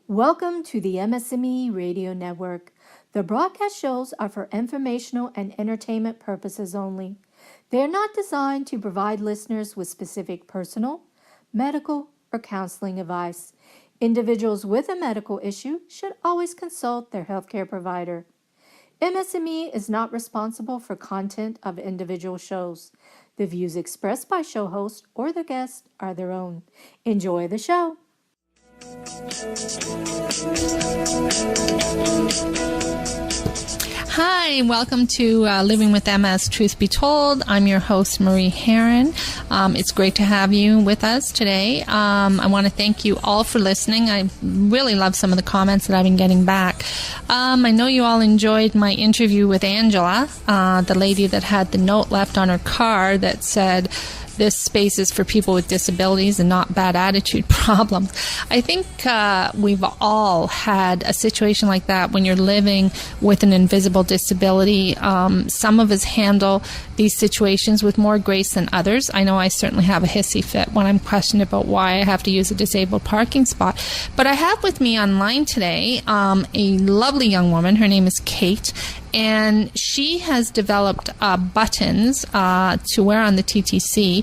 Welcome to the MS&Me Radio Network. The broadcast shows are for informational and entertainment purposes only. They are not designed to provide listeners with specific personal, medical, or counseling advice. Individuals with a medical issue should always consult their healthcare provider. MS&Me is not responsible for content of individual shows. The views expressed by show hosts or their guests are their own. Enjoy the show. Hi, welcome to Living with MS, Truth Be Told. I'm your host, Marie Herron. It's great to have you with us today. I want to thank you all for listening. I really love some of the comments that I've been getting back. I know you all enjoyed my interview with Angela, the lady that had the note left on her car that said, "This space is for people with disabilities and not bad attitude problems." I think we've all had a situation like that when you're living with an invisible disability. Some of us handle these situations with more grace than others. I know I certainly have a hissy fit when I'm questioned about why I have to use a disabled parking spot. But I have with me online today a lovely young woman. Her name is Kate. And she has developed buttons to wear on the TTC.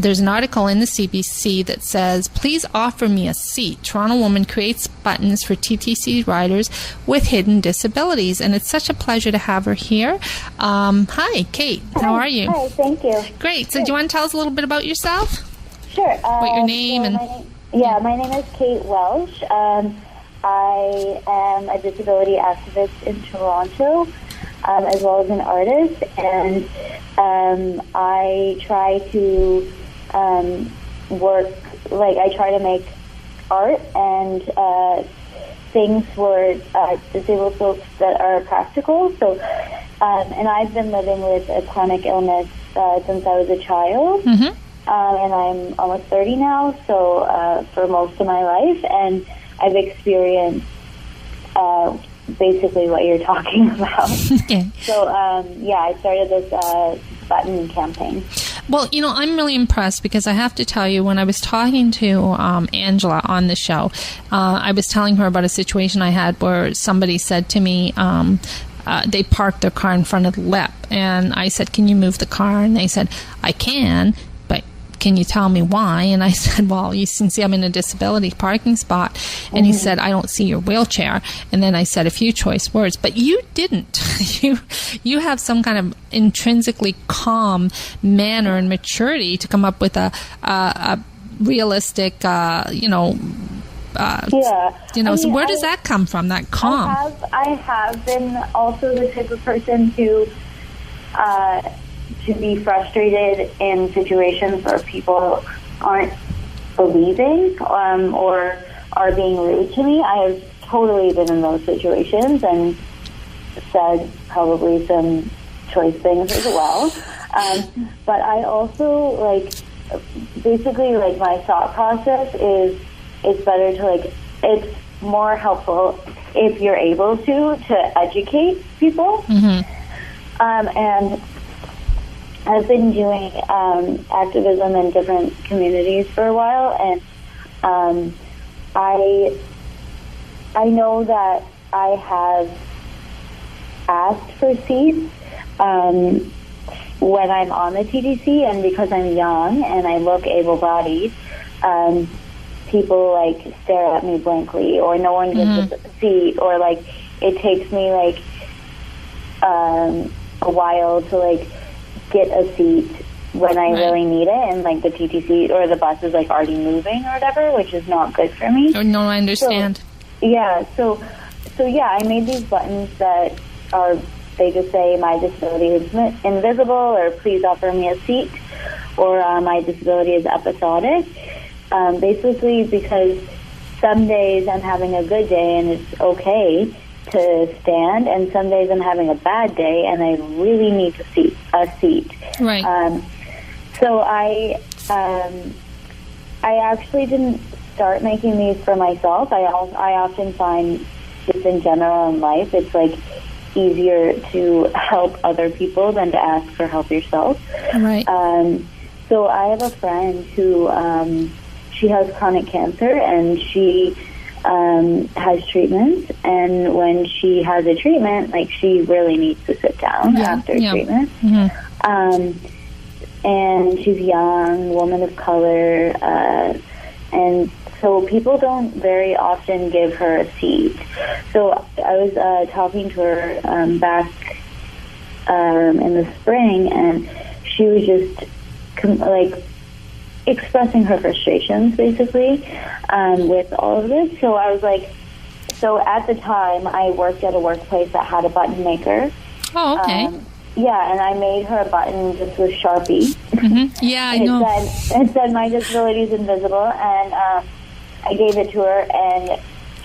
There's an article in the CBC that says, "Please offer me a seat. Toronto woman creates buttons for TTC riders with hidden disabilities." And it's such a pleasure to have her here. Hi, Kate. How are you? Hi, thank you. Great. So do you want to tell us a little bit about yourself? Sure. What your name so and... my name is Kate Welsh. I am a disability activist in Toronto, as well as an artist, and I try to I try to make art and things for disabled folks that are practical. So, and I've been living with a chronic illness since I was a child, and I'm almost 30 now, so for most of my life, and I've experienced basically what you're talking about. Okay. So, I started this button campaign. Well, you know, I'm really impressed because I have to tell you, when I was talking to Angela on the show, I was telling her about a situation I had where somebody said to me, they parked their car in front of the lip, and I said, "Can you move the car?" And they said, "I can, but can you tell me why?" And I said, "Well, you can see I'm in a disability parking spot." And he said, "I don't see your wheelchair." And then I said a few choice words, but you didn't. You have some kind of intrinsically calm manner and maturity to come up with a realistic, So where does that come from, that calm? I have been also the type of person to be frustrated in situations where people aren't believing or are being rude to me. I have totally been in those situations and said probably some choice things as well. But I also, basically, my thought process is it's better to, it's more helpful if you're able to educate people. And I've been doing activism in different communities for a while, and I know that I have asked for seats when I'm on the TTC, and because I'm young and I look able-bodied, people stare at me blankly, or no one gives a seat, or it takes me a while to get a seat when I really need it, and the TTC or the bus is already moving or whatever, which is not good for me. Oh, no, I understand. So I made these buttons that they just say my disability is invisible, or please offer me a seat, or my disability is episodic. Basically because some days I'm having a good day and it's okay to stand, and some days I'm having a bad day and I really need a seat. Right. So I actually didn't start making these for myself. I often find just in general in life, it's easier to help other people than to ask for help yourself. Right. So I have a friend who she has chronic cancer, and she has treatment, and when she has a treatment, like, she really needs to sit down after treatment. And she's young, woman of color, and so people don't very often give her a seat. So I was talking to her back in the spring, and she was just expressing her frustrations, basically, with all of this. So I was like, so at the time, I worked at a workplace that had a button maker. Oh, okay. Yeah, and I made her a button just with Sharpie. Yeah, I know. It said, "My disability is invisible," and I gave it to her, and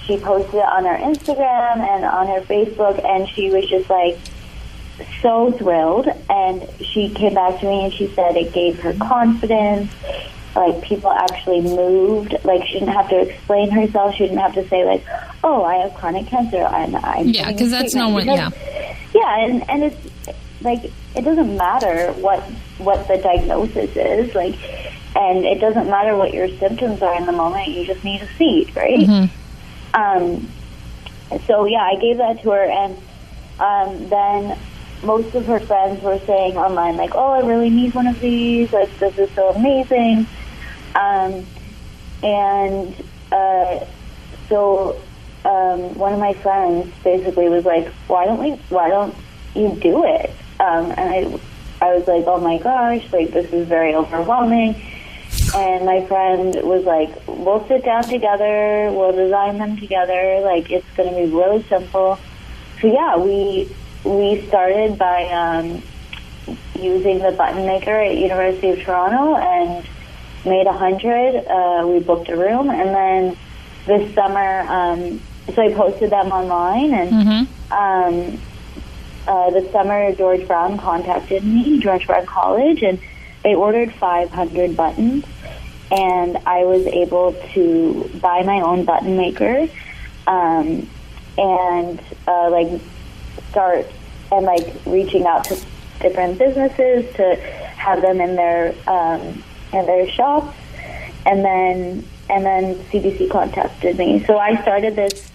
she posted it on her Instagram and on her Facebook, and she was just like so thrilled. And she came back to me and she said it gave her confidence. Like, people actually moved. Like, she didn't have to explain herself. She didn't have to say, like, "Oh, I have chronic cancer." Yeah, because that's no one. Yeah. Yeah, and it's like, it doesn't matter what the diagnosis is, like, and it doesn't matter what your symptoms are in the moment. You just need a seat, right? So yeah, I gave that to her, and then most of her friends were saying online, like, "Oh, I really need one of these. Like, this is so amazing." So one of my friends basically was like, why don't you do it? And I was like, oh my gosh, like, this is very overwhelming. And my friend was like, we'll sit down together, we'll design them together, like, it's going to be really simple. So yeah, we started by using the button maker at University of Toronto and made 100. We booked a room, and then this summer, so I posted them online, and this summer George Brown contacted me, George Brown College, and they ordered 500 buttons, and I was able to buy my own button maker, and start and reaching out to different businesses to have them in their shops, and then CBC contacted me. So I started this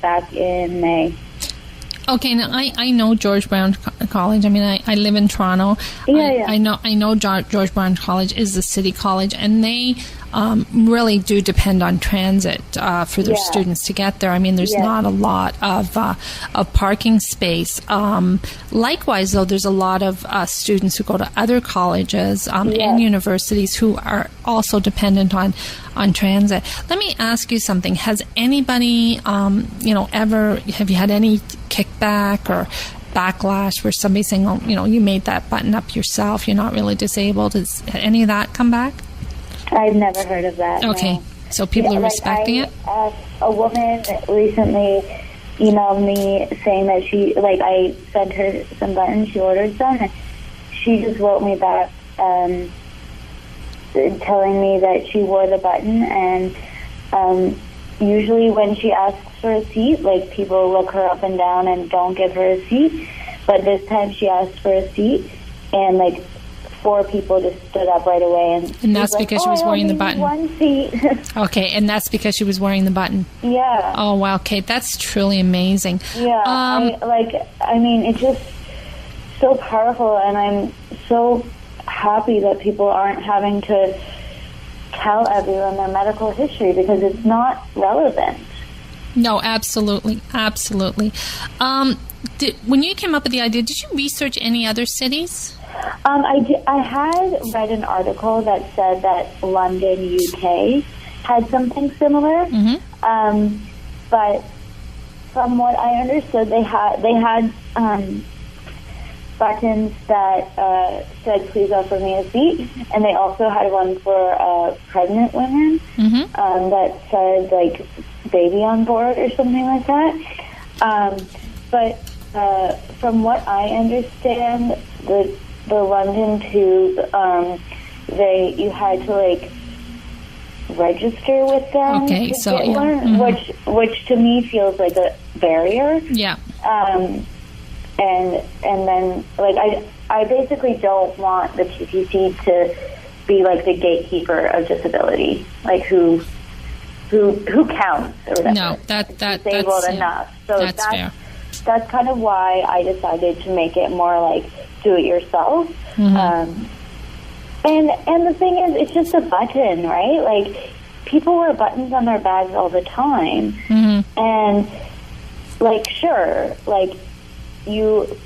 back in May. Okay, now I know George Brown College. I mean, I live in Toronto. Yeah. I know George Brown College is the city college, and they really do depend on transit for their students to get there. I mean, there's not a lot of parking space. Likewise, though, there's a lot of students who go to other colleges and universities who are also dependent on transit. Let me ask you something. Has anybody, have you had any kickback or backlash where somebody's saying, oh, you made that button up yourself, you're not really disabled? Has any of that come back? I've never heard of that. Okay, no. So people are respecting it? A woman recently emailed me saying that I sent her some buttons, she ordered some, and she just wrote me back telling me that she wore the button, and usually when she asks for a seat, people look her up and down and don't give her a seat, but this time she asked for a seat, and 4 people just stood up right away, and that's because she was wearing the button. One seat. Okay, and that's because she was wearing the button. Yeah. Oh wow. Okay, that's truly amazing. Yeah. I mean, it's just so powerful, and I'm so happy that people aren't having to tell everyone their medical history because it's not relevant. No, absolutely. When you came up with the idea, did you research any other cities? I had read an article that said that London, UK, had something similar. But from what I understood, they had buttons that said "Please offer me a seat," and they also had one for pregnant women that said "Baby on board" or something like that. But from what I understand, the London Tube, you had to register with them. Okay, to so get one, which to me feels like a barrier. Yeah. And then I basically don't want the TTC to be the gatekeeper of disability, who who counts or whatever. No, that's disabled enough. So that's fair. That's kind of why I decided to make it more like do it yourself. And the thing is, it's just a button, right? Like, people wear buttons on their bags all the time. And, like, sure, like, if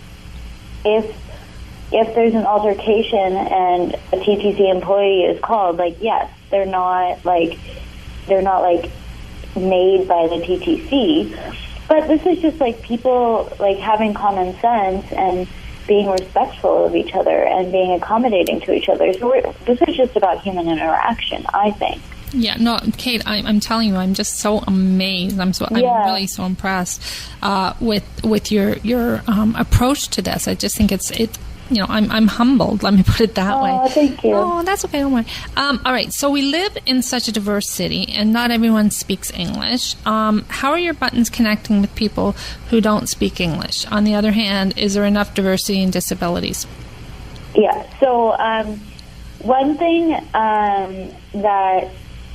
there's an altercation and a TTC employee is called, like, yes, they're not like made by the TTC. But this is just like people like having common sense and being respectful of each other and being accommodating to each other. So this is just about human interaction, I think. Yeah, no, Kate, I'm telling you, I'm just so amazed. I'm really so impressed with your approach to this. I just think it's I'm humbled. Let me put it that way. Oh, thank you. Oh, that's okay. Don't worry. All right. So we live in such a diverse city, and not everyone speaks English. How are your buttons connecting with people who don't speak English? On the other hand, is there enough diversity in disabilities? Yeah. So one thing that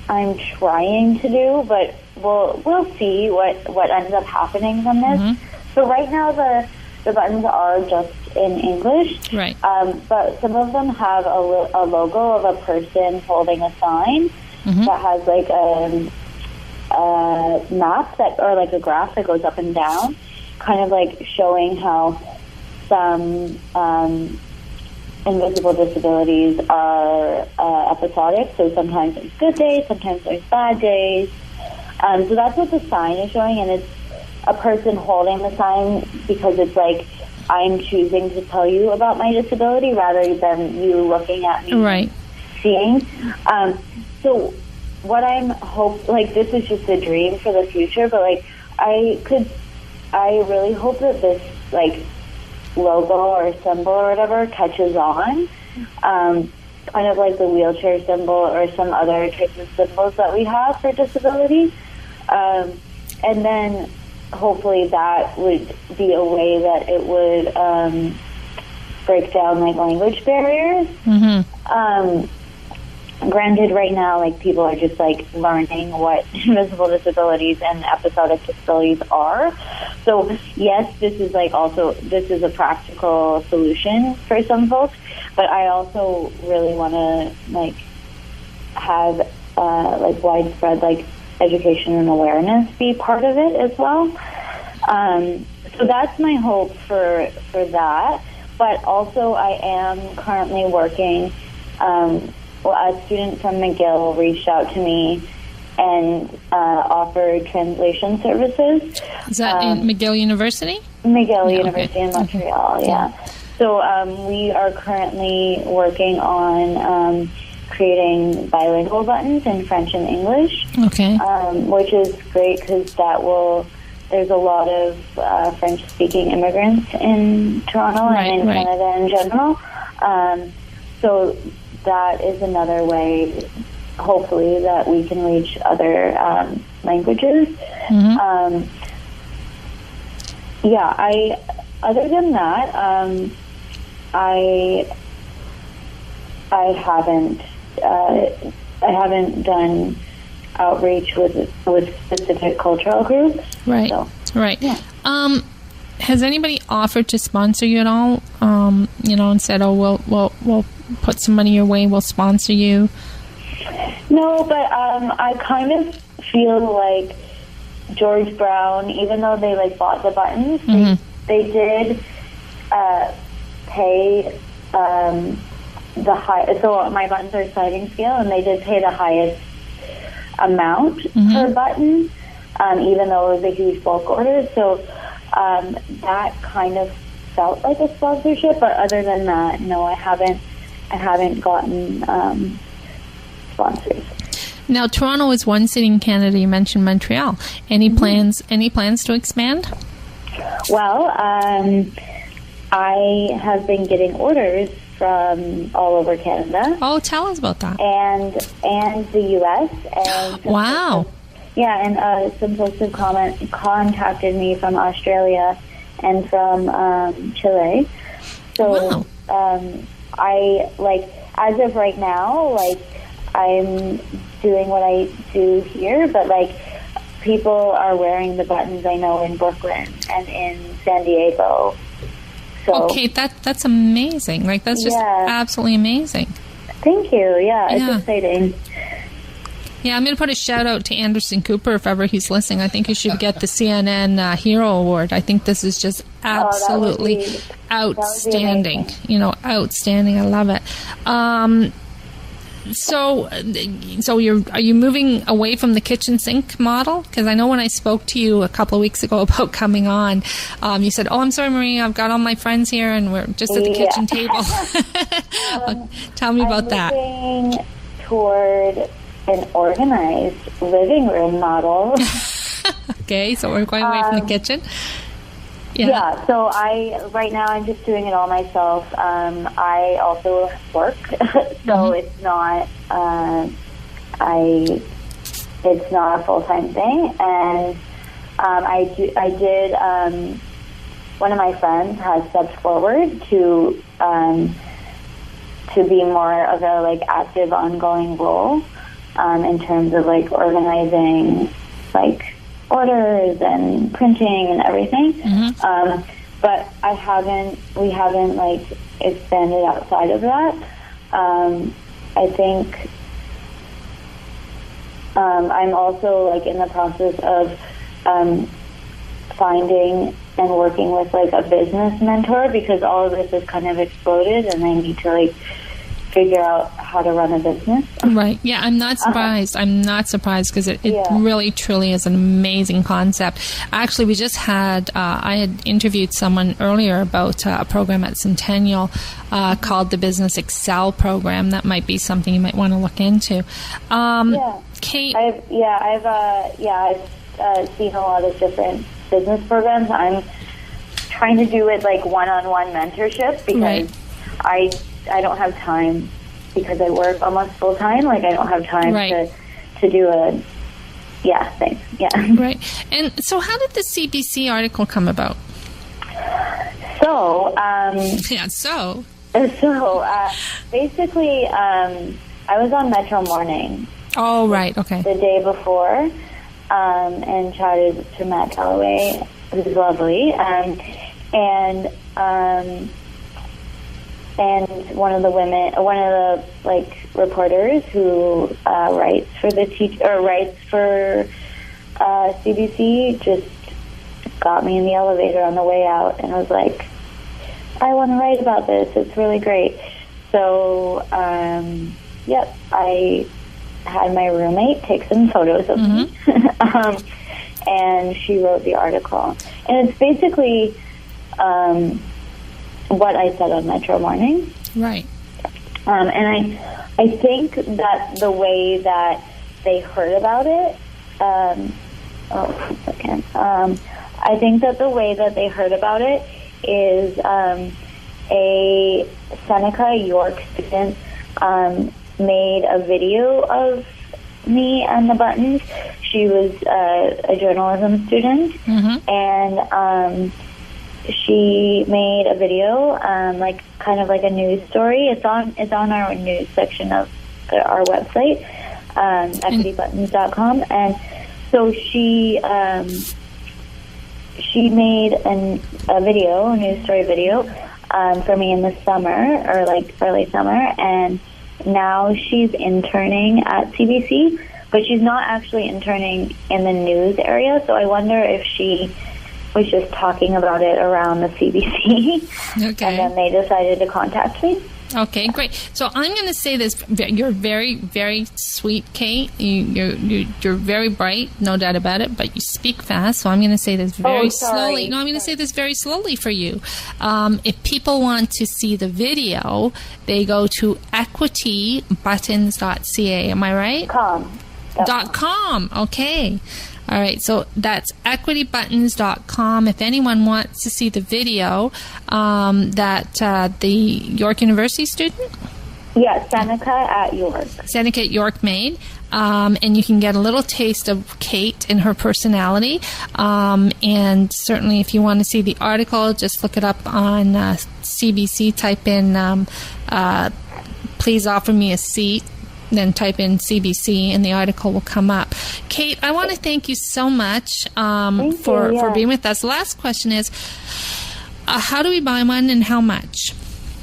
I'm trying to do, but we'll see what ends up happening from this. So right now the buttons are just in English, right? But some of them have a logo of a person holding a sign that has like a map or like a graph that goes up and down, kind of like showing how some invisible disabilities are episodic. So sometimes there's good days, sometimes there's bad days. So that's what the sign is showing, and it's a person holding the sign because it's like, I'm choosing to tell you about my disability rather than you looking at me seeing. So what I'm this is just a dream for the future, but like I really hope that this like logo or symbol or whatever catches on, kind of like the wheelchair symbol or some other types of symbols that we have for disability. And then hopefully that would be a way that it would break down like language barriers. Granted, right now, like people are just like learning what invisible disabilities and episodic disabilities are. So yes, this is a practical solution for some folks, but I also really want to like have like widespread like education and awareness be part of it as well. So that's my hope for that. But also I am currently working, a student from McGill reached out to me and offered translation services. Is that in McGill University? McGill University in Montreal, yeah. So we are currently working on creating bilingual buttons in French and English, which is great because there's a lot of French-speaking immigrants in Toronto and in Canada in general. So that is another way, hopefully, that we can reach other languages. Other than that, I haven't done outreach with specific cultural groups. Right. So, right. Yeah. Has anybody offered to sponsor you at all? And said, "Oh, we'll put some money your way. We'll sponsor you." No, but I kind of feel like George Brown, even though they like bought the buttons, they did pay the high. So my buttons are sliding scale, and they did pay the highest amount per button, even though it was a huge bulk order. So that kind of felt like a sponsorship. But other than that, no, I haven't gotten sponsors. Now, Toronto is one city in Canada. You mentioned Montreal. Any plans to expand? Well, I have been getting orders from all over Canada. Oh, tell us about that. And the U.S. and wow. And some folks have contacted me from Australia and from Chile. So I as of right now, I'm doing what I do here, but like people are wearing the buttons I know in Brooklyn and in San Diego. So Okay, that's amazing. Like, that's just absolutely amazing. thank you. Yeah, it's exciting. Yeah, I'm going to put a shout out to Anderson Cooper if ever he's listening. I think he should get the CNN Hero Award. I think this is just absolutely outstanding. You know, outstanding. I love it. So are you moving away from the kitchen sink model? Because I know when I spoke to you a couple of weeks ago about coming on, you said, "Oh, I'm sorry, Marie, I've got all my friends here, and we're just at the kitchen table." Tell me about that. Moving toward an organized living room model. Okay, so we're going away from the kitchen. Yeah, so right now I'm just doing it all myself. I also work, so it's not it's not a full-time thing. And one of my friends has stepped forward to be more of a like active, ongoing role in terms of like organizing like orders and printing and everything. But we haven't like expanded outside of that. I think I'm also like in the process of finding and working with like a business mentor, because all of this has kind of exploded and I need to like figure out how to run a business. Right. Yeah, I'm not surprised. I'm not surprised because it really, truly is an amazing concept. Actually, we just had, I had interviewed someone earlier about a program at Centennial called the Business Excel program. That might be something you might want to look into. Kate? I've seen a lot of different business programs. I'm trying to do it like one-on-one mentorship because I don't have time, because I work almost full time. Like I don't have time to do a thing. Yeah. Right. And so, how did the CBC article come about? So basically, I was on Metro Morning. Oh, right. Okay. The day before, and chatted to Matt Calloway, who's lovely, and one of the like reporters who writes for CBC just got me in the elevator on the way out and was like, "I want to write about this. It's really great." So, I had my roommate take some photos of me, and she wrote the article. And it's basically what I said on Metro Morning. Right. And I think that the way that they heard about it, I think that the way that they heard about it is a Seneca York student made a video of me and the buttons. She was a journalism student, and she made a video, like kind of like a news story. It's on our news section of our website, equitybuttons.com. And so she made a news story video, for me in the summer, or like early summer, and now she's interning at CBC, but she's not actually interning in the news area. So I wonder if she was just talking about it around the CBC. Okay. And then they decided to contact me. Okay, great. So I'm going to say this. You're very, very sweet, Kate. You're very bright, no doubt about it, but you speak fast. So I'm going to say this very slowly. No, I'm going to say this very slowly for you. If people want to see the video, they go to equitybuttons.ca. Am I right? .com. Okay. All right, so that's equitybuttons.com. If anyone wants to see the video that the York University student? Yeah, Seneca at York made. And you can get a little taste of Kate and her personality. And certainly if you want to see the article, just look it up on CBC. Type in, please offer me a seat. then type in CBC and the article will come up. Kate, I want to thank you so much for being with us. The last question is, how do we buy one and how much?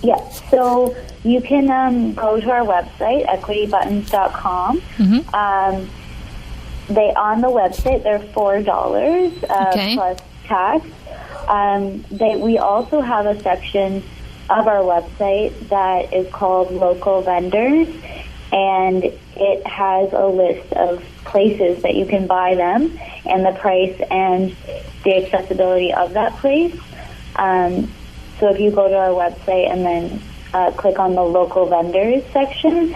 Yes, so you can go to our website, equitybuttons.com. On the website, they're $4 plus tax. We also have a section of our website that is called Local Vendors, and it has a list of places that you can buy them and the price and the accessibility of that place. So if you go to our website and then click on the Local Vendors section,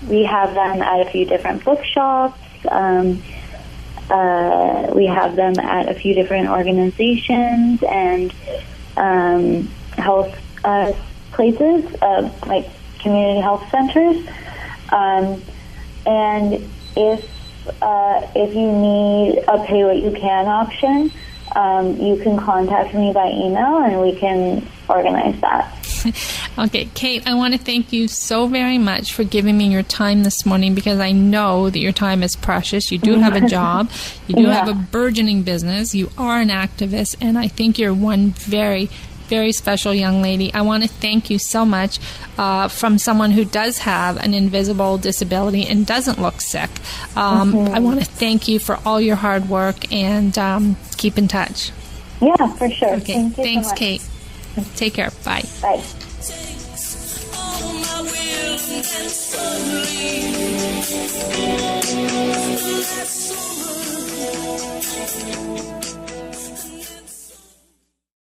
we have them at a few different bookshops. We have them at a few different organizations and health places, like community health centers. And if you need a pay what you can option, you can contact me by email and we can organize that. Okay, Kate, I want to thank you so very much for giving me your time this morning, because I know that your time is precious. You do have a job. You do have a burgeoning business. You are an activist, and I think you're one very, very special young lady. I want to thank you so much from someone who does have an invisible disability and doesn't look sick. I want to thank you for all your hard work, and keep in touch. Yeah, for sure. Okay, thank you thanks, so much. Kate. Take care. Bye. Bye. That's